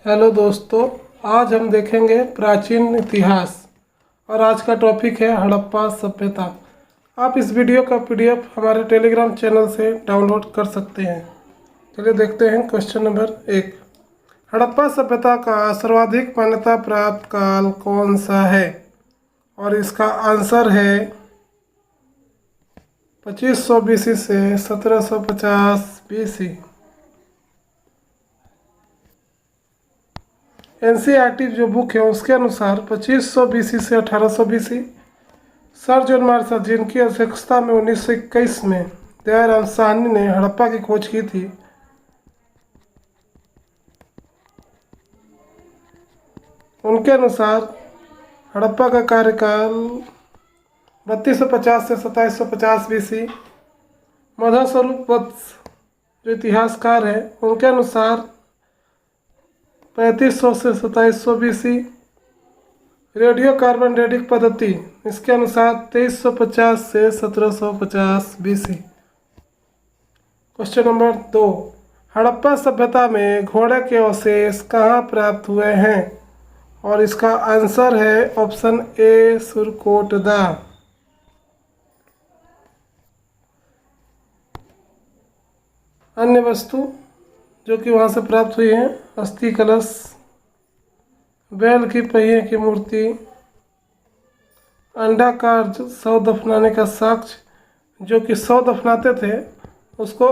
Hello दोस्तों, आज हम देखेंगे प्राचीन इतिहास और आज का टॉपिक है हड़प्पा सभ्यता। आप इस वीडियो का पीडीएफ हमारे टेलीग्राम चैनल से डाउनलोड कर सकते हैं। चलिए देखते हैं क्वेश्चन नंबर 1। हड़प्पा सभ्यता का सर्वाधिक मान्यता प्राप्त काल कौन सा है? और इसका आंसर है 2500 BC से 1750 BC। एनसीईआरटी जो बुक है उसके अनुसार 2500 BC से 1800 BC सर जॉन मार्शल, जिनकी अध्यक्षता में 1921 में दयाराम साहनी ने हड़प्पा की खोज की थी, उनके अनुसार हड़प्पा का कार्यकाल 3250 से 2750 BC। मधा स्वरूप वत्स जो इतिहासकार है उनके अनुसार 3500 से 2700 BC। रेडियो कार्बन डेटिंग पद्धति इसके अनुसार 2350 से 1750 BC। Question number 2। हड़प्पा सभ्यता में घोड़े के अवशेष कहाँ प्राप्त हुए हैं? और इसका आंसर है ऑप्शन ए, सुरकोटदा। अन्य वस्तु जो कि वहाँ से प्राप्त हुई हैं: अस्थि कलश, बैल की पहिए की मूर्ति, अंडाकार शव दफनाने का साक्ष्य, जो कि शव दफनाते थे उसको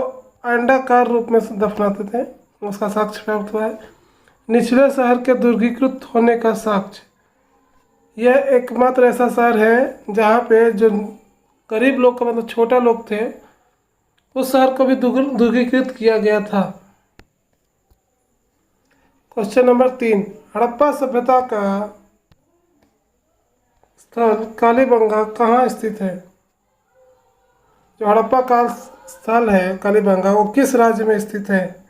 अंडाकार रूप में दफनाते थे, उसका साक्ष्य प्राप्त हुआ है। निचले शहर के दुर्गीकृत होने का साक्ष्य। यह एकमात्र ऐसा शहर है जहाँ पे जो गरीब लोग का मतलब छोटा लोग थे, उस शहर को भी दुर्गीकृत किया गया था। Question number 3। हड़प्पा सभ्यता का स्थल कालीबंगा कहाँ स्थित है? जो हड़प्पा का स्थल है कालीबंगा, वो किस राज्य में स्थित है?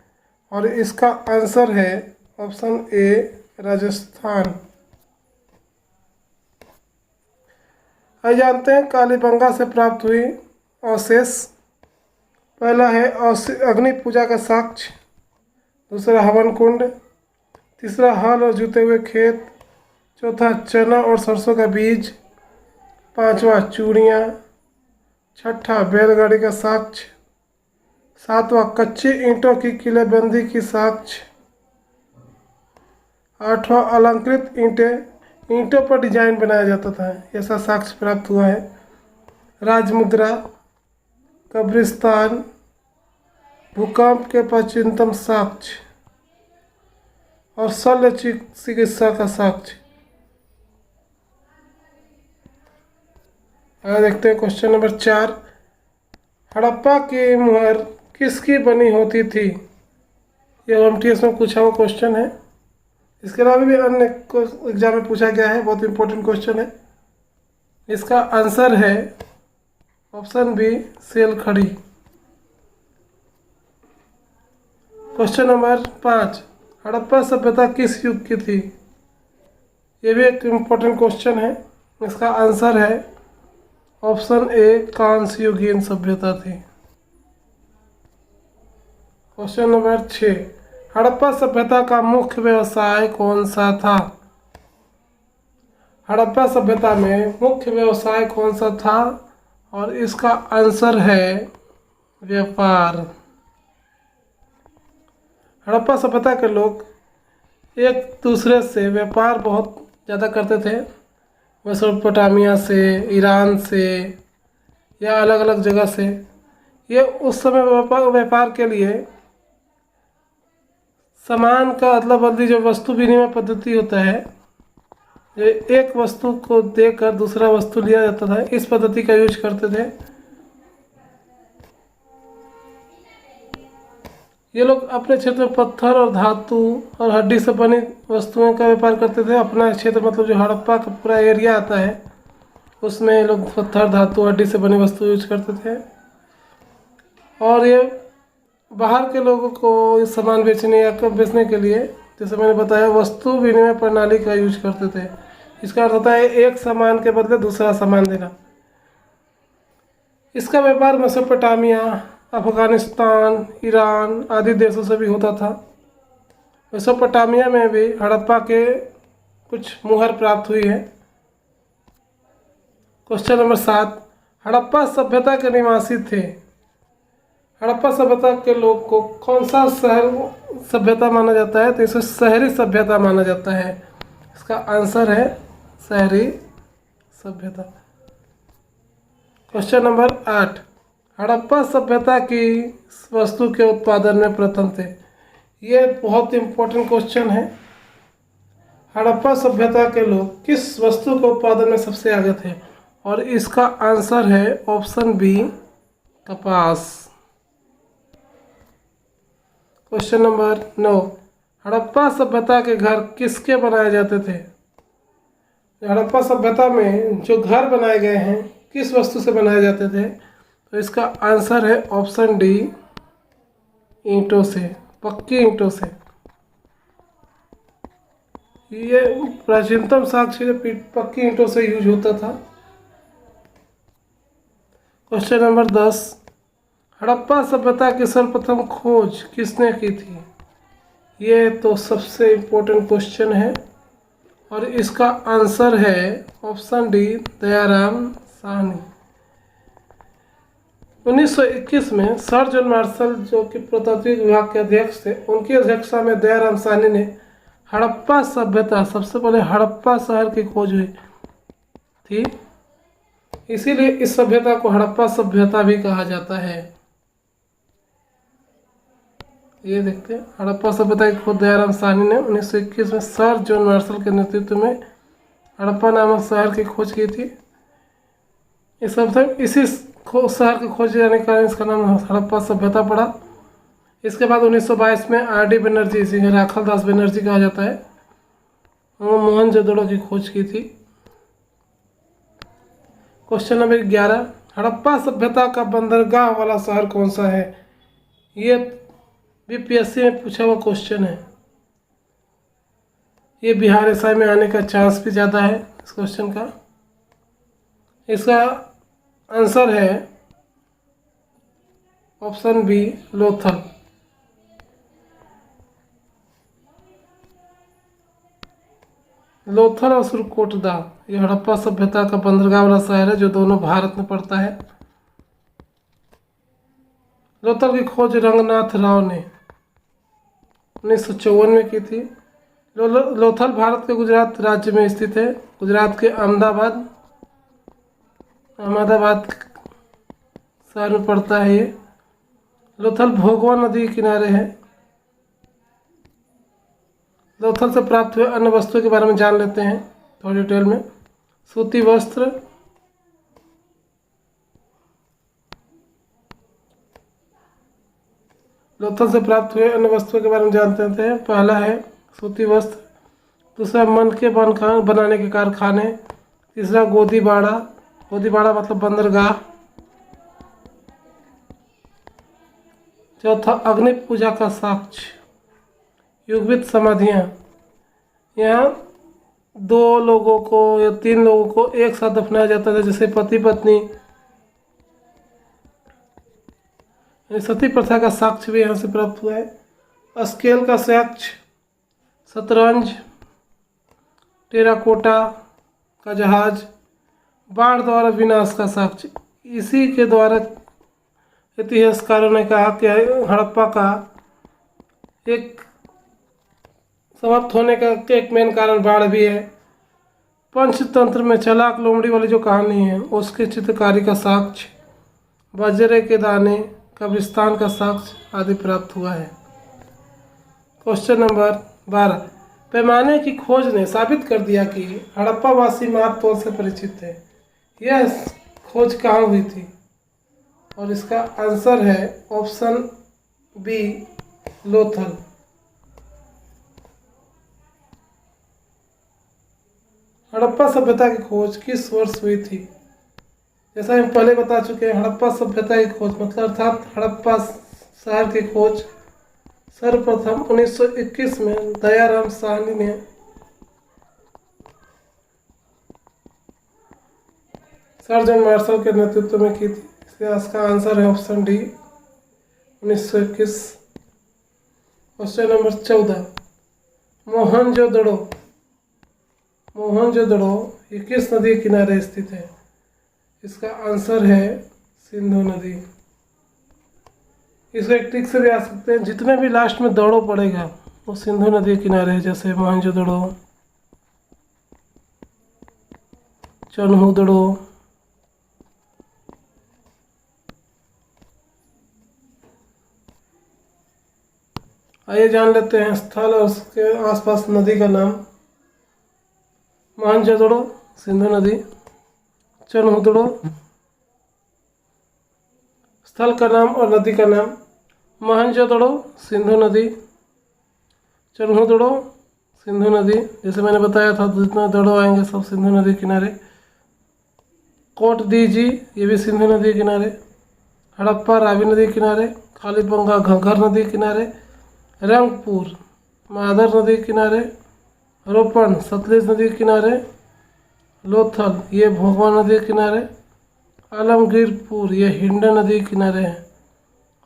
और इसका आंसर है ऑप्शन ए, राजस्थान। आइए जानते हैं कालीबंगा से प्राप्त हुई अवशेष। पहला है अग्नि पूजा का साक्ष्य, दूसरा हवन कुंड, तीसरा हल और जुते हुए खेत, चौथा चना और सरसों का बीज, पांचवा चूड़ियाँ, छठा बैलगाड़ी का साक्ष्य, सातवां कच्ची ईंटों की किलेबंदी की साक्ष्य, आठवां अलंकृत ईंटों पर डिजाइन बनाया जाता था, ऐसा साक्ष्य प्राप्त हुआ है। राजमुद्रा, कब्रिस्तान, भूकंप के प्राचीनतम साक्ष्य और शल्य चिकित्सा का साक्ष्य। आगे देखते हैं क्वेश्चन नंबर 4। हड़प्पा की मुहर किसकी बनी होती थी? यह एमटीएस में पूछा हुआ क्वेश्चन है। इसके अलावा भी अन्य एग्जाम में पूछा गया है, बहुत इंपॉर्टेंट क्वेश्चन है। इसका आंसर है ऑप्शन बी, सेल खड़ी। Question number 5। हड़प्पा सभ्यता किस युग की थी? ये भी एक इम्पोर्टेंट क्वेश्चन है। इसका आंसर है ऑप्शन ए, कांस्य युगीन सभ्यता थी। Question number 6। हड़प्पा सभ्यता का मुख्य व्यवसाय कौन सा था? हड़प्पा सभ्यता में मुख्य व्यवसाय कौन सा था? और इसका आंसर है व्यापार। हड़प्पा सभ्यता के लोग एक दूसरे से व्यापार बहुत ज़्यादा करते थे, मेसोपोटामिया से, ईरान से या अलग अलग जगह से। ये उस समय व्यापार के लिए सामान का अदला बदली, जो वस्तु विनिमय पद्धति होता है, जो एक वस्तु को देकर दूसरा वस्तु लिया जाता था, इस पद्धति का यूज करते थे। ये लोग अपने क्षेत्र में पत्थर और धातु और हड्डी से बनी वस्तुओं का व्यापार करते थे। अपना क्षेत्र मतलब जो हड़प्पा का पूरा एरिया आता है, उसमें ये लोग पत्थर, धातु, हड्डी से बनी वस्तु यूज करते थे। और ये बाहर के लोगों को सामान बेचने या बेचने के लिए, जैसे मैंने बताया, वस्तु विनिमय प्रणाली का यूज करते थे। इसका अर्थ होता है एक सामान के बदले दूसरा सामान देना। इसका व्यापार मेसोपोटामिया, अफगानिस्तान, ईरान आदि देशों से भी होता था। मेसोपोटामिया में भी हड़प्पा के कुछ मुहर प्राप्त हुई है। क्वेश्चन नंबर 7, हड़प्पा सभ्यता के निवासी थे। हड़प्पा सभ्यता के लोग को कौन सा शहर सभ्यता माना जाता है? तो इसे शहरी सभ्यता माना जाता है। इसका आंसर है शहरी सभ्यता। क्वेश्चन नंबर 8, हड़प्पा सभ्यता की वस्तु के उत्पादन में प्रथम थे। ये बहुत इंपॉर्टेंट क्वेश्चन है। हड़प्पा सभ्यता के लोग किस वस्तु के उत्पादन में सबसे आगे थे? और इसका आंसर है ऑप्शन बी, कपास। क्वेश्चन नंबर 9, हड़प्पा सभ्यता के घर किसके बनाए जाते थे? हड़प्पा सभ्यता में जो घर बनाए गए हैं किस वस्तु से बनाए जाते थे? तो इसका आंसर है ऑप्शन डी, ईंटों से, पक्की ईंटों से। ये प्राचीनतम साक्ष्य पक्की ईंटों से यूज होता था। क्वेश्चन नंबर 10, हड़प्पा सभ्यता की सर्वप्रथम खोज किसने की थी? ये तो सबसे इम्पोर्टेंट क्वेश्चन है और इसका आंसर है ऑप्शन डी, दयाराम साहनी। 1921 में सर जॉन मार्शल, जो कि पुरातत्व विभाग के अध्यक्ष थे, उनकी अध्यक्षता में दयाराम साहनी ने हड़प्पा सभ्यता, सबसे पहले हड़प्पा शहर की खोज हुई थी, इसीलिए इस सभ्यता को हड़प्पा सभ्यता भी कहा जाता है। ये देखते हैं, हड़प्पा सभ्यता की खोज दयाराम साहनी ने 1921 में सर जॉन मार्शल के नेतृत्व में हड़प्पा नामक शहर की खोज की थी। इस इसी शहर की खोज जाने के कारण इसका नाम हड़प्पा सभ्यता पड़ा। इसके बाद 1922 में आर.डी. बनर्जी, इसे राखल दास बनर्जी कहा जाता है, मोहनजोदड़ो की खोज की थी। क्वेश्चन नंबर 11, हड़प्पा सभ्यता का बंदरगाह वाला शहर कौन सा है? ये बीपीएससी में पूछा हुआ क्वेश्चन है। ये बिहार एसआई में आने का चांस भी ज़्यादा है इस क्वेश्चन का। इसका आंसर है ऑप्शन बी, लोथल। लोथल और सुरकोटदा, ये हड़प्पा सभ्यता का बंदरगाह वाला शहर है जो दोनों भारत में पड़ता है। लोथल की खोज रंगनाथ राव ने 1954 में की थी। लोथल भारत के गुजरात राज्य में स्थित है। गुजरात के अहमदाबाद शहर में पड़ता है ये। लोथल भोगवा नदी के किनारे है। लोथल से प्राप्त हुए अन्य वस्तुओं के बारे में जान लेते हैं थोड़ी डिटेल में। सूती वस्त्र, लोथल से प्राप्त हुए अन्य वस्तुओं के बारे में जानते हैं। पहला है सूती वस्त्र, दूसरा मन के बनाने के कारखाने, तीसरा गोदी बाड़ा मतलब बंदरगाह, चौथा अग्नि पूजा का साक्ष्य, युगवित समाधियाँ, यहाँ 2 लोगों को या 3 लोगों को एक साथ दफनाया जाता था, जैसे पति पत्नी, सती प्रथा का साक्ष्य भी यहाँ से प्राप्त हुआ है। स्केल का साक्ष्य, शतरंज, टेराकोटा का जहाज, बाढ़ द्वारा विनाश का साक्ष्य। इसी के द्वारा इतिहासकारों ने कहा कि हड़प्पा का एक समाप्त होने का एक मेन कारण बाढ़ भी है। पंचतंत्र में चलाक लोमड़ी वाली जो कहानी है उसके चित्रकारी का साक्ष्य, बाजरे के दाने, कब्रिस्तान का साक्ष्य आदि प्राप्त हुआ है। क्वेश्चन नंबर 12, पैमाने की खोज ने साबित कर दिया कि हड़प्पा वासी माप तौल से परिचित थे। यह खोज कहाँ हुई थी? और इसका आंसर है ऑप्शन बी, लोथल। हड़प्पा सभ्यता की खोज किस वर्ष हुई थी? जैसा हम पहले बता चुके हैं, हड़प्पा सभ्यता की खोज मतलब अर्थात हड़प्पा शहर की खोज सर्वप्रथम 1921 में दयाराम साहनी ने सर जॉन मार्शल के नेतृत्व में की थी। इसका आंसर है option D, 1921। Question number 14, Mohenjodaro, Mohenjodaro ये किस नदी के किनारे स्थित है? इसका आंसर है सिंधु नदी। इसको एक ट्रिक से भी आ सकते हैं, जितने भी लास्ट में दड़ो पड़ेगा वो सिंधु नदी के किनारे है, जैसे मोहनजोदड़ो, चन्हुदड़ो। आइए जान लेते हैं स्थल और उसके आसपास नदी का नाम। मोहनजोदड़ो सिंधु नदी, चन्हुदड़ो स्थल का नाम और नदी का नाम, मोहनजोदड़ो सिंधु नदी, चन्हुदड़ो सिंधु नदी, जैसे मैंने बताया था जितना दड़ो आएंगे सब सिंधु नदी किनारे। कोट दीजी ये भी सिंधु नदी किनारे, हड़प्पा रावी नदी किनारे, कालीबंगा घग्गर नदी किनारे, रंगपुर मादर नदी किनारे, रोपण सतलुज नदी किनारे, लोथल ये भोगवा नदी किनारे, आलमगीरपुर ये हिंड नदी किनारे है,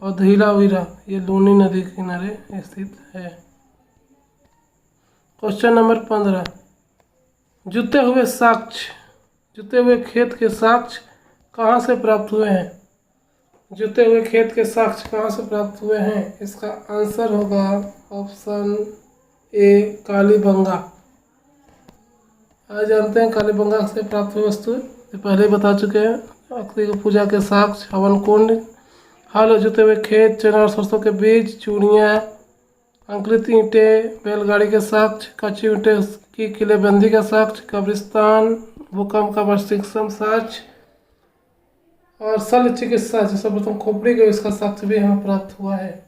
और धीलावीरा ये लूनी नदी किनारे स्थित है। क्वेश्चन नंबर 15, जुते हुए साक्ष्य, जुते हुए खेत के साक्ष्य कहाँ से प्राप्त हुए हैं? जुते हुए खेत के साक्ष्य कहाँ से प्राप्त हुए हैं? इसका आंसर होगा ऑप्शन ए कालीबंगा। आज जानते हैं कालीबंगा से प्राप्त हुई वस्तु, तो पहले बता चुके हैं। अग्नि की पूजा के साक्ष्य, हवन कुंड, हल जुते हुए खेत, चना और सरसों के बीज, चूड़ियाँ, अंकुरित ईंटें, बैलगाड़ी के साक्ष्य, कच्ची ईंटें की किलेबंदी का साक्ष्य, कब्रिस्तान, भूकंप का प्रशिक्षण साक्ष्य, और शल्य चिकित्सा जो सर्वप्रथम खोपड़ी के इसका साक्ष्य भी हमें प्राप्त हुआ है।